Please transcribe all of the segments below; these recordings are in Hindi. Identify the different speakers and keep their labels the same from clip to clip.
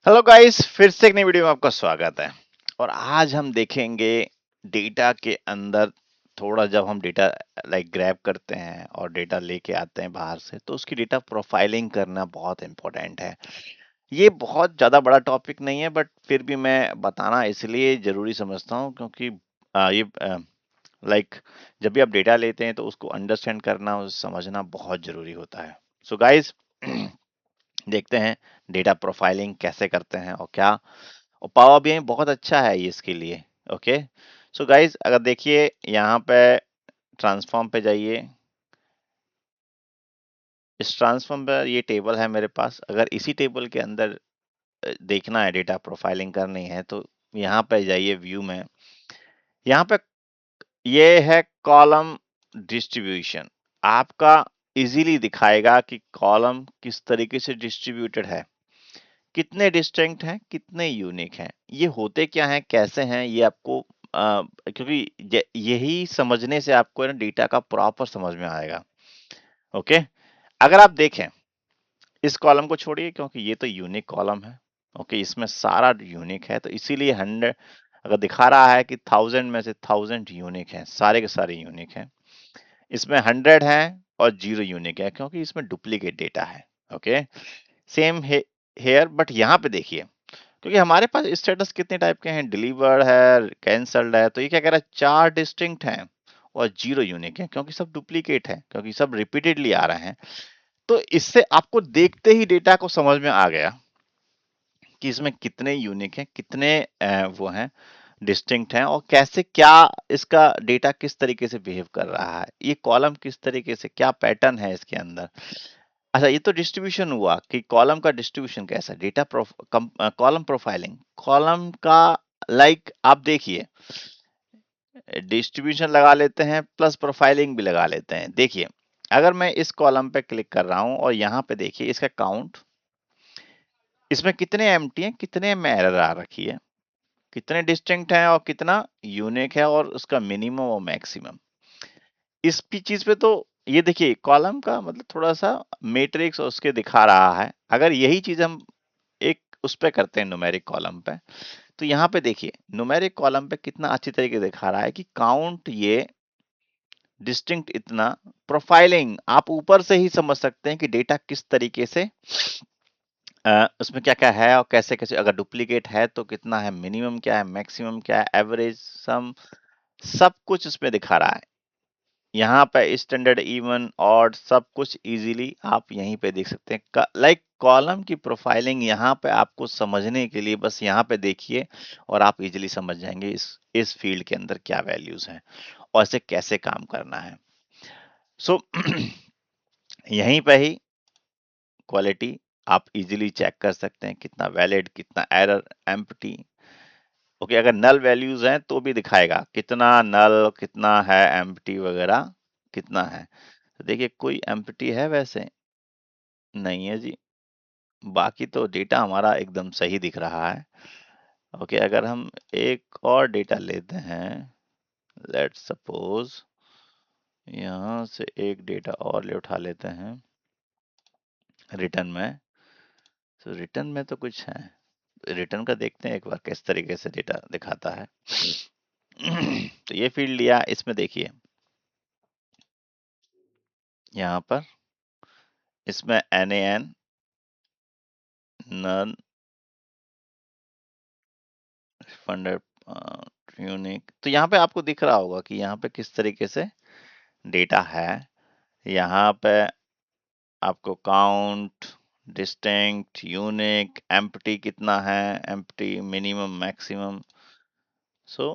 Speaker 1: हेलो गाइस, फिर से एक नई वीडियो में आपका स्वागत है। और आज हम देखेंगे डेटा के अंदर थोड़ा, जब हम डेटा ग्रैब करते हैं और डेटा लेके आते हैं बाहर से, तो उसकी डेटा प्रोफाइलिंग करना बहुत इम्पोर्टेंट है। ये बहुत ज़्यादा बड़ा टॉपिक नहीं है, बट फिर भी मैं बताना इसलिए ज़रूरी समझता हूँ क्योंकि ये लाइक जब भी आप डेटा लेते हैं तो उसको अंडरस्टैंड करना और समझना बहुत ज़रूरी होता है। सो गाइस देखते हैं डेटा प्रोफाइलिंग कैसे करते हैं और क्या। और पावर बीआई बहुत अच्छा है ये इसके लिए। ओके, सो गाइज अगर देखिए यहाँ पे ट्रांसफॉर्म पे जाइए। इस ट्रांसफॉर्म पर ये टेबल है मेरे पास। अगर इसी टेबल के अंदर देखना है, डेटा प्रोफाइलिंग करनी है, तो यहाँ पे जाइए व्यू में। यहाँ पे ये है कॉलम डिस्ट्रीब्यूशन। आपका इजीली दिखाएगा कि कॉलम किस तरीके से डिस्ट्रीब्यूटेड है, कितने डिस्टिंक्ट हैं, कितने यूनिक हैं, ये होते क्या हैं, कैसे हैं, ये आपको क्योंकि यही समझने से आपको ना डेटा का प्रॉपर समझ में आएगा। ओके, अगर आप देखें इस कॉलम को छोड़िए क्योंकि ये तो यूनिक कॉलम है। ओके, इसमें सारा यूनिक है, तो इसीलिए 100 अगर दिखा रहा है कि 1000 में से 1000 यूनिक हैं, सारे के सारे यूनिक हैं। इसमें 100 है और 0 यूनिक है क्योंकि इसमें डुप्लीकेट डेटा है। ओके, सेम हेयर, बट यहाँ पे देखिए क्योंकि हमारे पास स्टेटस कितने टाइप के हैं, डिलीवर्ड है, कैंसल्ड है, तो ये क्या कह रहा है, 4 डिस्टिंक्ट हैं और 0 यूनिक है क्योंकि सब डुप्लीकेट है, क्योंकि सब रिपीटेडली आ रहे हैं। तो इससे आपको देखते ही डेटा को समझ में आ गया कि इसमें कितने यूनिक हैं, कितने वो हैं, डिस्टिंक्ट हैं, और कैसे, क्या इसका डेटा किस तरीके से बिहेव कर रहा है, ये कॉलम किस तरीके से, क्या पैटर्न है इसके अंदर। अच्छा, ये तो डिस्ट्रीब्यूशन हुआ कि कॉलम का डिस्ट्रीब्यूशन कैसा, डेटा कॉलम प्रोफाइलिंग, कॉलम का आप देखिए डिस्ट्रीब्यूशन लगा लेते हैं प्लस प्रोफाइलिंग भी लगा लेते हैं। देखिए अगर मैं इस कॉलम पे क्लिक कर रहा हूं और यहाँ पे देखिए इसका काउंट, इसमें कितने एम्प्टी हैं, कितने में एरर आ रखी है, कितने डिस्टिंक्ट हैं और कितना यूनिक है, और उसका मिनिमम और मैक्सिमम। इस चीज पे तो ये देखिए कॉलम का मतलब थोड़ा सा मैट्रिक्स उसके दिखा रहा है। अगर यही चीज हम एक उस पे करते हैं न्यूमेरिक कॉलम पे, तो यहाँ पे देखिए न्यूमेरिक कॉलम पे कितना अच्छी तरीके से दिखा रहा है कि काउंट ये, डिस्टिंक्ट इतना, प्रोफाइलिंग आप ऊपर से ही समझ सकते हैं कि डेटा किस तरीके से उसमें क्या क्या है और कैसे कैसे, अगर डुप्लीकेट है तो कितना है, मिनिमम क्या है, मैक्सिमम क्या है, एवरेज, सम, सब कुछ उसमें दिखा रहा है। यहाँ पे स्टैंडर्ड, इवन, ऑड, सब कुछ इजीली आप यहीं पे देख सकते हैं। कॉलम की प्रोफाइलिंग यहाँ पे आपको समझने के लिए बस यहाँ पे देखिए और आप इजीली समझ जाएंगे इस फील्ड के अंदर क्या वैल्यूज हैं और इसे कैसे काम करना है। सो यहीं पे ही क्वालिटी आप इजीली चेक कर सकते हैं, कितना वैलिड, कितना एरर, एम्प्टी। ओके, अगर नल वैल्यूज हैं तो भी दिखाएगा कितना नल, कितना है एम्प्टी वगैरह, कितना है। तो देखिए कोई एम्प्टी है वैसे नहीं है जी, बाकी तो डेटा हमारा एकदम सही दिख रहा है। ओके, अगर हम एक और डेटा लेते हैं, लेट्स सपोज यहाँ से एक डेटा और ले उठा लेते हैं रिटर्न में। तो रिटर्न में तो कुछ है, रिटर्न का देखते हैं एक बार किस तरीके से डेटा दिखाता है। तो ये फील्ड लिया, इसमें देखिए यहाँ पर इसमें NaN, नन, फंडर, यूनिक, तो यहाँ पे आपको दिख रहा होगा कि यहाँ पे किस तरीके से डेटा है। यहाँ पे आपको काउंट, डिस्टिंक्ट, यूनिक, एम्प्टी कितना है, एम्प्टी, मिनिमम, मैक्सिमम। सो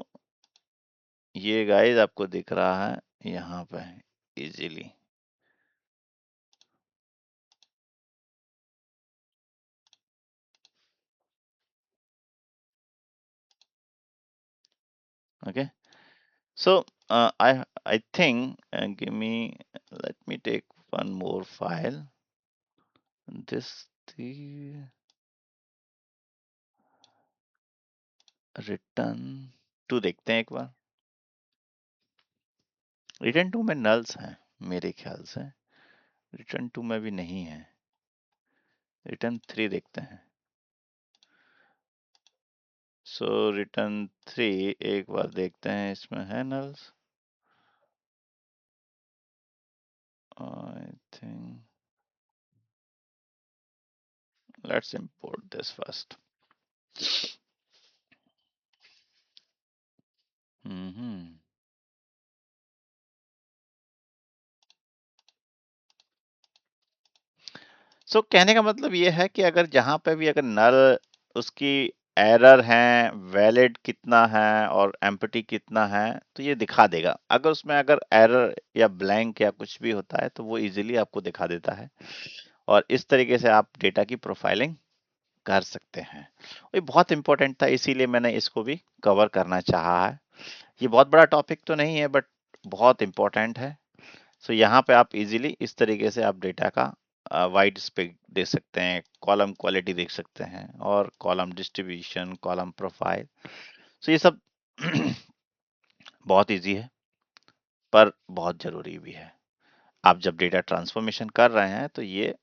Speaker 1: ये गाइस आपको दिख रहा है यहाँ पे easily. Okay, so I think give me, let me take one more file, this the return two देखते हैं एक बार। रिटर्न टू में नल्स हैं मेरे ख्याल से, रिटर्न टू में भी नहीं है, रिटर्न 3 देखते हैं। सो रिटर्न 3 एक बार देखते हैं इसमें है nulls. I think let's import this first. Hmm so कहने का मतलब ये है कि अगर जहां पे भी अगर नल उसकी एरर है, वैलिड कितना है और एम्प्टी कितना है, तो ये दिखा देगा। अगर उसमें अगर एरर या ब्लैंक या कुछ भी होता है तो वो इजीली आपको दिखा देता है, और इस तरीके से आप डेटा की प्रोफाइलिंग कर सकते हैं। ये बहुत इंपॉर्टेंट था, इसीलिए मैंने इसको भी कवर करना चाहा है। ये बहुत बड़ा टॉपिक तो नहीं है, बट बहुत इंपॉर्टेंट है। सो यहाँ पे आप इजीली इस तरीके से आप डेटा का वाइड स्पेक दे सकते हैं, कॉलम क्वालिटी देख सकते हैं, और कॉलम डिस्ट्रीब्यूशन, कॉलम प्रोफाइल। सो ये सब बहुत इजी है, पर बहुत जरूरी भी है। आप जब डेटा ट्रांसफॉर्मेशन कर रहे हैं तो ये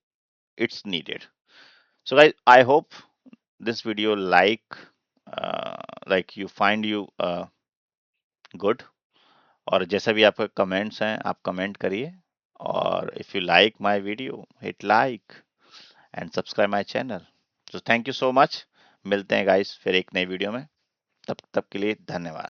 Speaker 1: it's needed. So guys, I hope this video like you find you good, और जैसा भी आपके कमेंट्स हैं आप कमेंट करिए, और if you like my video hit like and subscribe my channel. तो थैंक यू सो मच। मिलते हैं गाइस फिर एक नई वीडियो में, तब तक के लिए धन्यवाद।